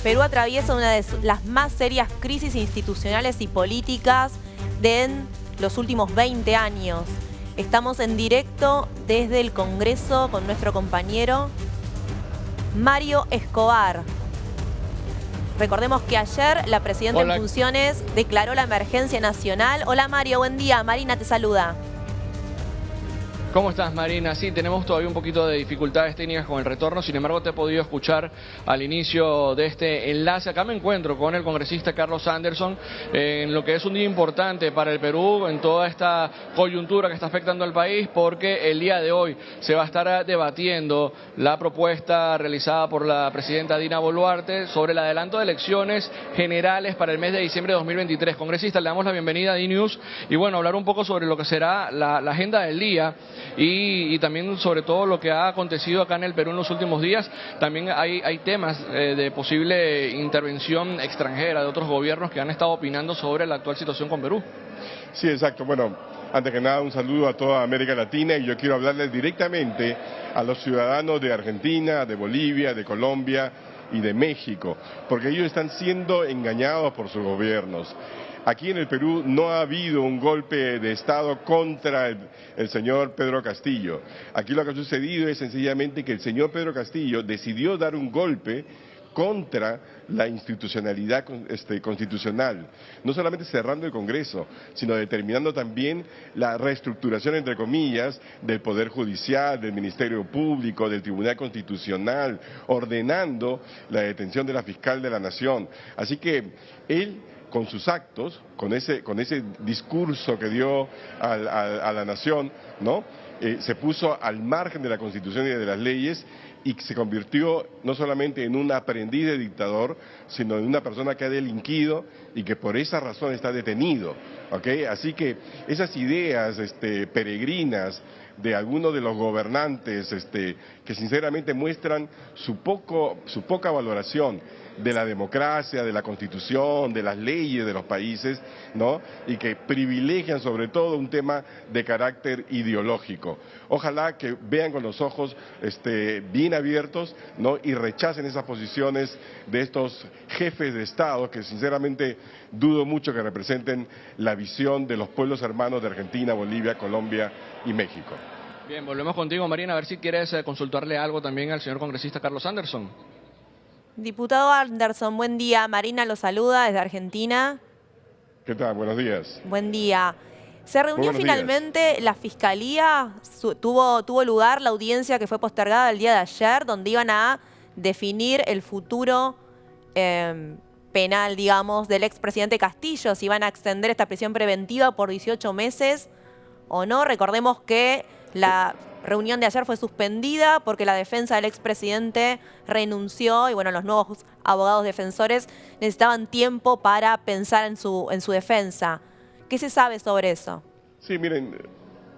Perú atraviesa una de las más serias crisis institucionales y políticas de los últimos 20 años. Estamos en directo desde el Congreso con nuestro compañero Mario Escobar. Recordemos que ayer la presidenta en funciones declaró la emergencia nacional. Hola Mario, buen día. Marina te saluda. ¿Cómo estás, Marina? Sí, tenemos todavía un poquito de dificultades técnicas con el retorno, sin embargo te he podido escuchar al inicio de este enlace. Acá me encuentro con el congresista Carlos Anderson en lo que es un día importante para el Perú, en toda esta coyuntura que está afectando al país, porque el día de hoy se va a estar debatiendo la propuesta realizada por la presidenta Dina Boluarte sobre el adelanto de elecciones generales para el mes de diciembre de 2023. Congresista, le damos la bienvenida a D-News y bueno, hablar un poco sobre lo que será la agenda del día. Y también sobre todo lo que ha acontecido acá en el Perú en los últimos días. También hay temas de posible intervención extranjera de otros gobiernos que han estado opinando sobre la actual situación con Perú. Sí, exacto. Bueno, antes que nada un saludo a toda América Latina y yo quiero hablarles directamente a los ciudadanos de Argentina, de Bolivia, de Colombia y de México, porque ellos están siendo engañados por sus gobiernos. Aquí en el Perú no ha habido un golpe de Estado contra el señor Pedro Castillo. Aquí lo que ha sucedido es sencillamente que el señor Pedro Castillo decidió dar un golpe contra la institucionalidad constitucional, no solamente cerrando el Congreso, sino determinando también la reestructuración, entre comillas, del Poder Judicial, del Ministerio Público, del Tribunal Constitucional, ordenando la detención de la fiscal de la Nación. Así que él, con sus actos, con ese discurso que dio a la nación, ¿no? Se puso al margen de la Constitución y de las leyes y se convirtió no solamente en un aprendiz de dictador, sino en una persona que ha delinquido y que por esa razón está detenido, ¿okay? Así que esas ideas peregrinas de algunos de los gobernantes que sinceramente muestran su poca valoración de la democracia, de la Constitución, de las leyes de los países, ¿no? Y que privilegian sobre todo un tema de carácter ideológico. Ojalá que vean con los ojos bien abiertos, ¿no? Y rechacen esas posiciones de estos jefes de Estado que sinceramente dudo mucho que representen la visión de los pueblos hermanos de Argentina, Bolivia, Colombia y México. Bien, volvemos contigo, Marina, a ver si quieres consultarle algo también al señor congresista Carlos Anderson. Diputado Anderson, buen día. Marina lo saluda desde Argentina. ¿Qué tal? Buenos días. Buen día. Se reunió finalmente la Fiscalía, tuvo lugar la audiencia que fue postergada el día de ayer, donde iban a definir el futuro penal, digamos, del expresidente Castillo, si iban a extender esta prisión preventiva por 18 meses o no. Recordemos que la reunión de ayer fue suspendida porque la defensa del expresidente renunció y bueno, los nuevos abogados defensores necesitaban tiempo para pensar en su defensa. ¿Qué se sabe sobre eso? Sí, miren,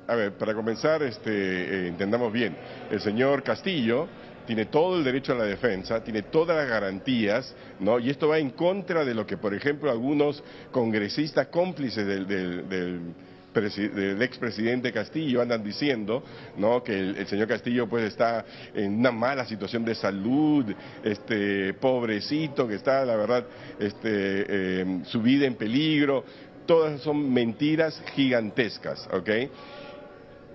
a ver, para comenzar, entendamos bien, el señor Castillo tiene todo el derecho a la defensa, tiene todas las garantías, ¿no? Y esto va en contra de lo que, por ejemplo, algunos congresistas cómplices del expresidente Castillo andan diciendo, ¿no? Que el señor Castillo pues está en una mala situación de salud, pobrecito, que está, la verdad, su vida en peligro. Todas son mentiras gigantescas, ¿ok?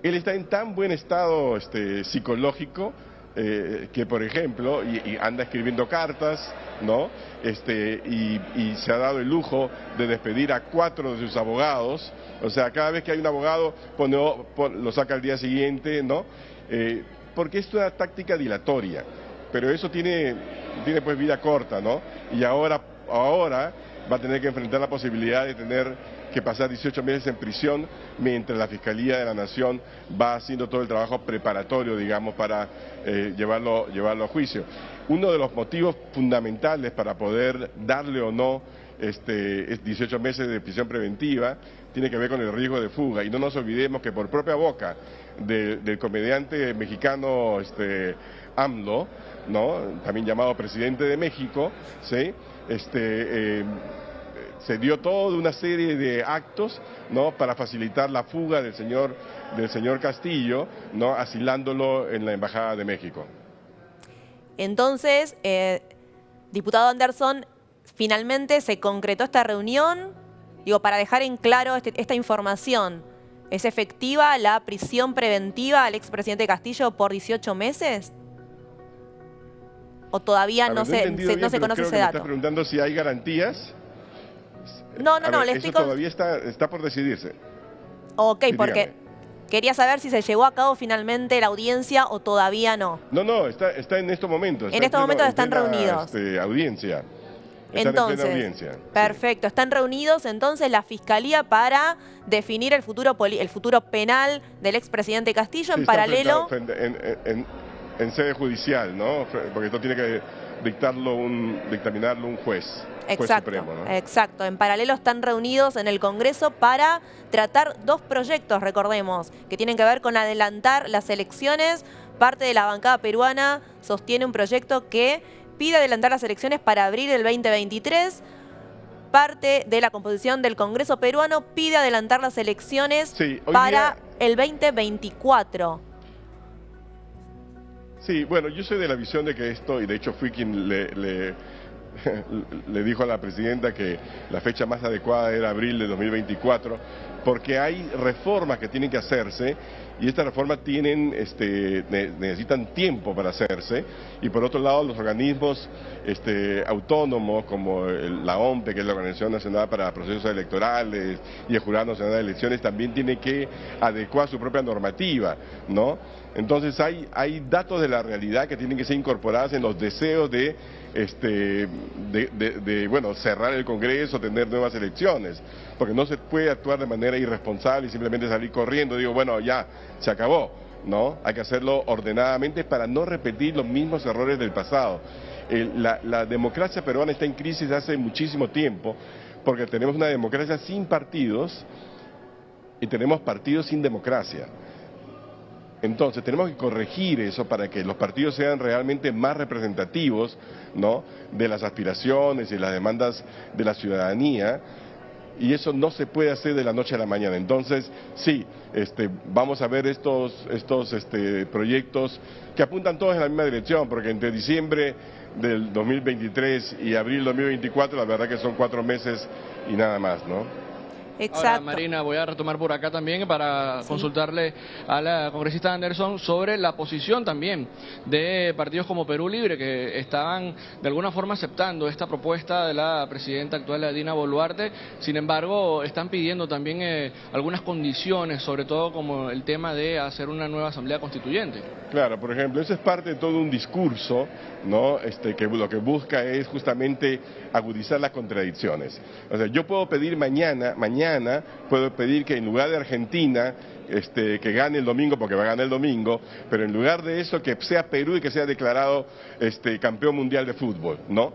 Él está en tan buen estado psicológico que, por ejemplo, y anda escribiendo cartas, ¿no? Y se ha dado el lujo de despedir a 4 de sus abogados. O sea, cada vez que hay un abogado, lo saca al día siguiente, ¿no? Porque es una táctica dilatoria, pero eso tiene pues vida corta, ¿no? Y ahora va a tener que enfrentar la posibilidad de tener que pasar 18 meses en prisión, mientras la Fiscalía de la Nación va haciendo todo el trabajo preparatorio, digamos, para llevarlo a juicio. Uno de los motivos fundamentales para poder darle o no 18 meses de prisión preventiva tiene que ver con el riesgo de fuga, y no nos olvidemos que por propia boca del comediante mexicano AMLO, ¿no? También llamado presidente de México, ¿sí? Se dio toda una serie de actos, ¿no? Para facilitar la fuga del señor Castillo, ¿no? Asilándolo en la Embajada de México. Entonces, Diputado Anderson, finalmente se concretó esta reunión. Digo, para dejar en claro esta información, ¿es efectiva la prisión preventiva al expresidente Castillo por 18 meses? ¿O todavía no se conoce ese dato? Me estás preguntando si hay garantías. No, le eso explico. Todavía está por decidirse. Ok, Sí, porque dígame. quería saber si se llevó a cabo finalmente la audiencia o todavía no. No, está en estos momentos. En estos momentos están reunidos. Audiencia. Entonces, en plena audiencia. perfecto, están reunidos entonces la Fiscalía para definir el futuro penal del expresidente Castillo. Sí, en paralelo. En sede judicial, ¿no? Porque esto tiene que dictaminarlo un juez. Exacto, Supremo, ¿no? exacto. En paralelo están reunidos en el Congreso para tratar dos proyectos, recordemos, que tienen que ver con adelantar las elecciones. Parte de la bancada peruana sostiene un proyecto que pide adelantar las elecciones para abril del 2023. Parte de la composición del Congreso peruano pide adelantar las elecciones para el 2024. Sí, bueno, yo soy de la visión de que esto, y de hecho fui quien le dijo a la presidenta que la fecha más adecuada era abril de 2024, porque hay reformas que tienen que hacerse y estas reformas necesitan tiempo para hacerse, y por otro lado los organismos autónomos como la OMPE, que es la Organización Nacional para Procesos Electorales, y el Jurado Nacional de Elecciones también tiene que adecuar su propia normativa, ¿no? Entonces hay datos de la realidad que tienen que ser incorporados en los deseos de cerrar el Congreso, tener nuevas elecciones, porque no se puede actuar de manera irresponsable y simplemente salir corriendo. Digo, bueno, ya, se acabó, ¿no? Hay que hacerlo ordenadamente para no repetir los mismos errores del pasado. La democracia peruana está en crisis hace muchísimo tiempo, porque tenemos una democracia sin partidos y tenemos partidos sin democracia. Entonces tenemos que corregir eso para que los partidos sean realmente más representativos, ¿no?, de las aspiraciones y las demandas de la ciudadanía, y eso no se puede hacer de la noche a la mañana. Entonces, sí, vamos a ver estos proyectos que apuntan todos en la misma dirección, porque entre diciembre del 2023 y abril 2024, la verdad que son 4 meses y nada más, ¿no? Exacto. Ahora, Marina, voy a retomar por acá también para consultarle a la congresista Anderson sobre la posición también de partidos como Perú Libre, que estaban de alguna forma aceptando esta propuesta de la presidenta actual, Dina Boluarte. Sin embargo, están pidiendo también algunas condiciones, sobre todo como el tema de hacer una nueva asamblea constituyente. Claro, por ejemplo, eso es parte de todo un discurso, ¿no? Que lo que busca es justamente agudizar las contradicciones. O sea, yo puedo pedir mañana puedo pedir que en lugar de Argentina, que gane el domingo, porque va a ganar el domingo, pero en lugar de eso que sea Perú y que sea declarado campeón mundial de fútbol, ¿no?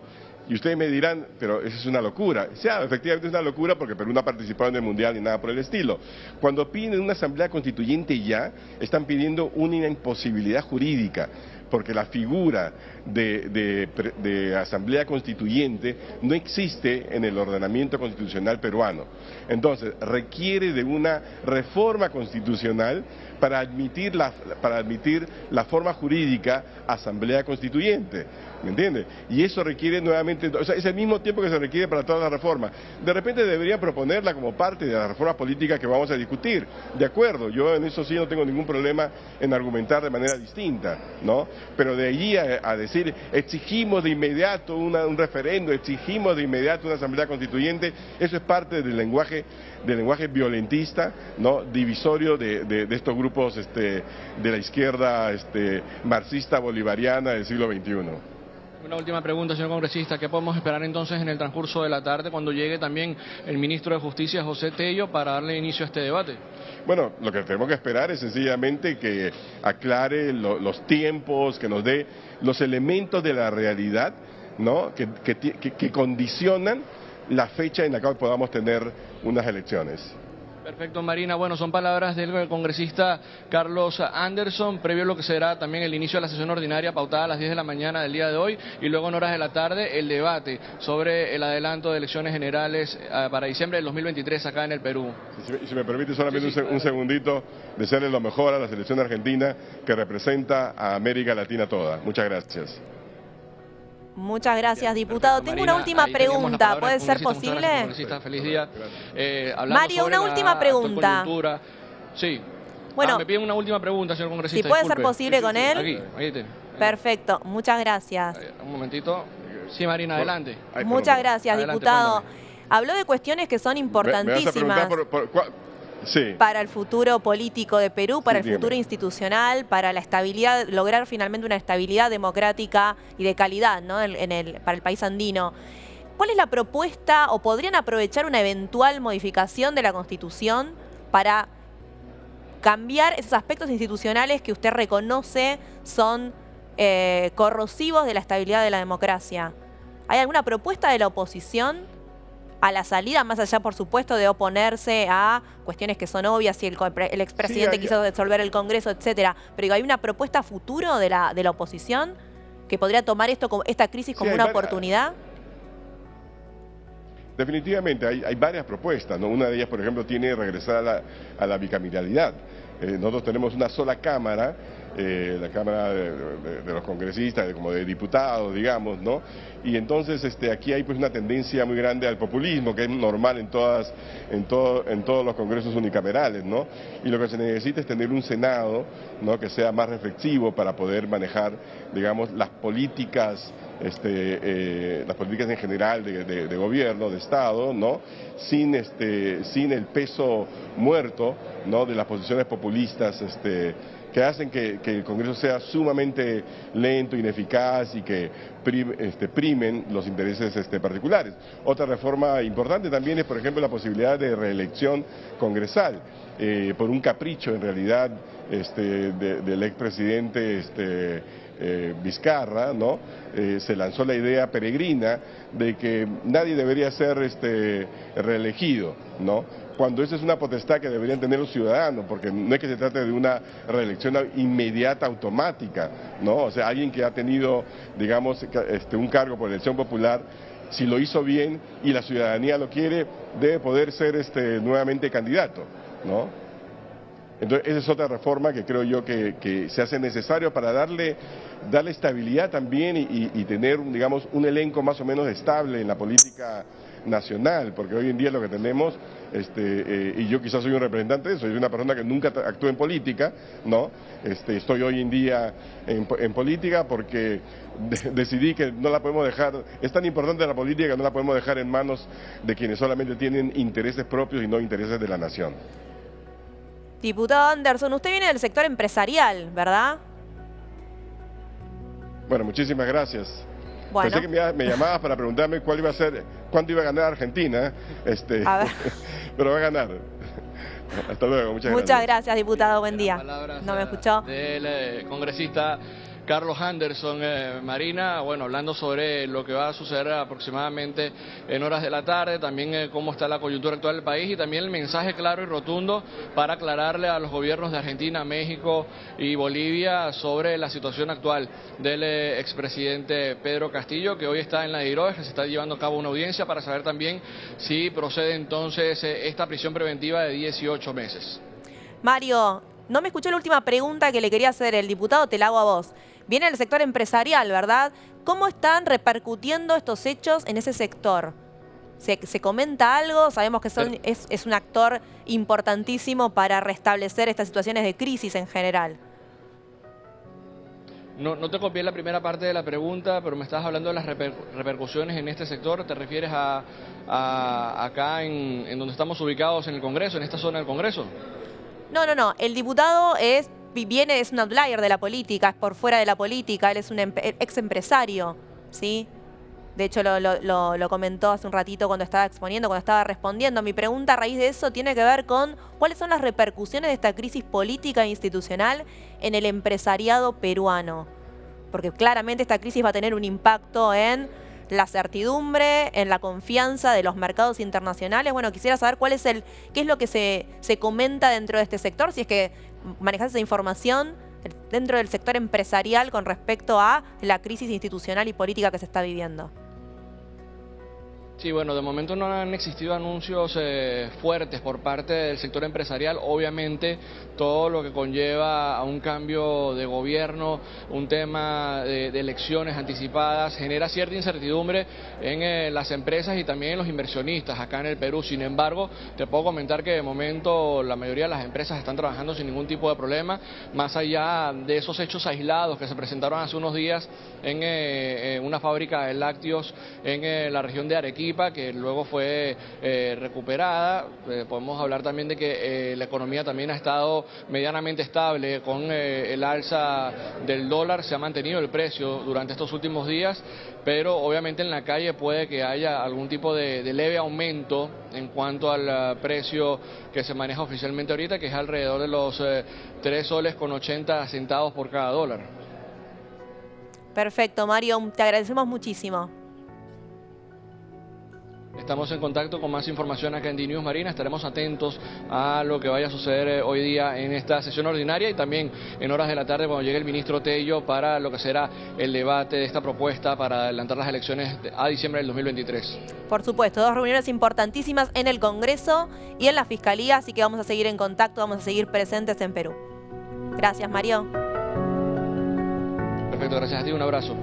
Y ustedes me dirán, pero eso es una locura. Sí, efectivamente es una locura porque Perú no ha participado en el Mundial ni nada por el estilo. Cuando piden una asamblea constituyente ya, están pidiendo una imposibilidad jurídica, porque la figura de asamblea constituyente no existe en el ordenamiento constitucional peruano. Entonces, requiere de una reforma constitucional para admitir la forma jurídica asamblea constituyente, ¿me entiende? Y eso requiere nuevamente, o sea, es el mismo tiempo que se requiere para todas las reformas. De repente deberían proponerla como parte de las reformas políticas que vamos a discutir. De acuerdo, yo en eso sí no tengo ningún problema en argumentar de manera distinta, ¿no? Pero de allí a decir, exigimos de inmediato un referendo, exigimos de inmediato una asamblea constituyente, eso es parte del lenguaje violentista, ¿no?, divisorio de estos grupos de la izquierda marxista bolivariana del siglo XXI. Una última pregunta, señor congresista. ¿Qué podemos esperar entonces en el transcurso de la tarde cuando llegue también el ministro de Justicia, José Tello, para darle inicio a este debate? Bueno, lo que tenemos que esperar es sencillamente que aclare los tiempos, que nos dé los elementos de la realidad, ¿no?, que condicionan la fecha en la que podamos tener unas elecciones. Perfecto, Marina. Bueno, son palabras del congresista Carlos Anderson, previo a lo que será también el inicio de la sesión ordinaria pautada a las 10 de la mañana del día de hoy, y luego en horas de la tarde el debate sobre el adelanto de elecciones generales para diciembre del 2023 acá en el Perú. Si me permite solamente un segundito, desearle lo mejor a la selección argentina que representa a América Latina toda. Muchas gracias. Muchas gracias, diputado. Perfecto, Tengo Marina, una última ahí tenemos la pregunta. palabra ¿Puede del ser congresista. Muchas posible? gracias, congresista. Feliz día. Hablando Mario, sobre una la última actual pregunta. coyuntura. Sí. Bueno, me piden una última pregunta, señor congresista. si puede ser disculpe. posible con él. Aquí, ahí tiene. Perfecto, muchas gracias. Un momentito. Sí, Marina, adelante. Ay, Muchas perdón. gracias, Adelante, diputado. cuéntame. Habló de cuestiones que son Me vas a importantísimas preguntar sí. para el futuro político de Perú, para el dígame. futuro institucional, para la estabilidad, lograr finalmente una estabilidad democrática y de calidad, ¿no? Para el país andino. ¿Cuál es la propuesta o podrían aprovechar una eventual modificación de la Constitución para cambiar esos aspectos institucionales que usted reconoce son corrosivos de la estabilidad de la democracia? ¿Hay alguna propuesta de la oposición a la salida, más allá, por supuesto, de oponerse a cuestiones que son obvias, si el expresidente quiso disolver el Congreso, etcétera? Pero digo, ¿hay una propuesta a futuro de la oposición que podría tomar esta crisis como una oportunidad? Definitivamente, hay varias propuestas, ¿no? Una de ellas, por ejemplo, tiene regresar a la bicameralidad. Nosotros tenemos una sola Cámara, la Cámara de los congresistas, como de diputados, digamos, ¿no? Y entonces aquí hay pues una tendencia muy grande al populismo, que es normal en todos los congresos unicamerales, ¿no? Y lo que se necesita es tener un Senado, ¿no?, que sea más reflexivo para poder manejar, digamos, las políticas en general de gobierno, de Estado, ¿no?, sin el peso muerto, ¿no?, de las posiciones populistas que hacen que el Congreso sea sumamente lento, ineficaz y que primen los intereses particulares. Otra reforma importante también es, por ejemplo, la posibilidad de reelección congresal, por un capricho en realidad del expresidente Vizcarra, ¿no? Se lanzó la idea peregrina de que nadie debería ser reelegido, ¿no?, cuando esa es una potestad que deberían tener los ciudadanos, porque no es que se trate de una reelección inmediata automática, ¿no? O sea, alguien que ha tenido, digamos, un cargo por elección popular, si lo hizo bien y la ciudadanía lo quiere, debe poder ser nuevamente candidato, ¿no? Entonces, esa es otra reforma que creo yo que se hace necesario para darle estabilidad también y tener, digamos, un elenco más o menos estable en la política nacional, porque hoy en día lo que tenemos, y yo quizás soy un representante de eso, soy una persona que nunca actué en política, ¿no? Estoy hoy en día en política porque decidí que no la podemos dejar, es tan importante la política que no la podemos dejar en manos de quienes solamente tienen intereses propios y no intereses de la nación. Diputado Anderson, usted viene del sector empresarial, ¿verdad? Bueno, muchísimas gracias. Bueno. Pensé que me llamabas para preguntarme cuánto iba a ganar Argentina, A ver. pero va a ganar. Hasta luego, muchas gracias, diputado, buen día. Palabras, ¿No me escuchó? Del congresista Carlos Anderson. Marina, bueno, hablando sobre lo que va a suceder aproximadamente en horas de la tarde, también cómo está la coyuntura actual del país y también el mensaje claro y rotundo para aclararle a los gobiernos de Argentina, México y Bolivia sobre la situación actual del expresidente Pedro Castillo, que hoy está en la DIROES, que se está llevando a cabo una audiencia para saber también si procede entonces esta prisión preventiva de 18 meses. Mario, no me escuchó la última pregunta que le quería hacer el diputado, te la hago a vos. Viene del sector empresarial, ¿verdad? ¿Cómo están repercutiendo estos hechos en ese sector? ¿Se comenta algo? Sabemos que es un actor importantísimo para restablecer estas situaciones de crisis en general. No te copié la primera parte de la pregunta, pero me estabas hablando de las repercusiones en este sector. ¿Te refieres a acá en donde estamos ubicados en el Congreso, en esta zona del Congreso? No. El diputado es un outlier de la política, es por fuera de la política, él es un ex empresario, ¿sí? De hecho, lo comentó hace un ratito cuando estaba exponiendo, cuando estaba respondiendo. Mi pregunta a raíz de eso tiene que ver con cuáles son las repercusiones de esta crisis política e institucional en el empresariado peruano. Porque claramente esta crisis va a tener un impacto en la certidumbre, en la confianza de los mercados internacionales. Bueno, quisiera saber qué es lo que se comenta dentro de este sector, si es que manejás esa información dentro del sector empresarial con respecto a la crisis institucional y política que se está viviendo. Sí, bueno, de momento no han existido anuncios fuertes por parte del sector empresarial. Obviamente, todo lo que conlleva a un cambio de gobierno, un tema de elecciones anticipadas, genera cierta incertidumbre en las empresas y también en los inversionistas acá en el Perú. Sin embargo, te puedo comentar que de momento la mayoría de las empresas están trabajando sin ningún tipo de problema, más allá de esos hechos aislados que se presentaron hace unos días en una fábrica de lácteos en la región de Arequipa, que luego fue recuperada. Podemos hablar también de que la economía también ha estado medianamente estable con el alza del dólar, se ha mantenido el precio durante estos últimos días, pero obviamente en la calle puede que haya algún tipo de leve aumento en cuanto al precio que se maneja oficialmente ahorita, que es alrededor de los 3 soles con 80 centavos por cada dólar. Perfecto, Mario, te agradecemos muchísimo. Estamos en contacto con más información acá en DNews, Marina. Estaremos atentos a lo que vaya a suceder hoy día en esta sesión ordinaria y también en horas de la tarde cuando llegue el ministro Tello para lo que será el debate de esta propuesta para adelantar las elecciones a diciembre del 2023. Por supuesto, 2 reuniones importantísimas en el Congreso y en la Fiscalía, así que vamos a seguir en contacto, vamos a seguir presentes en Perú. Gracias, Mario. Perfecto, gracias a ti, un abrazo.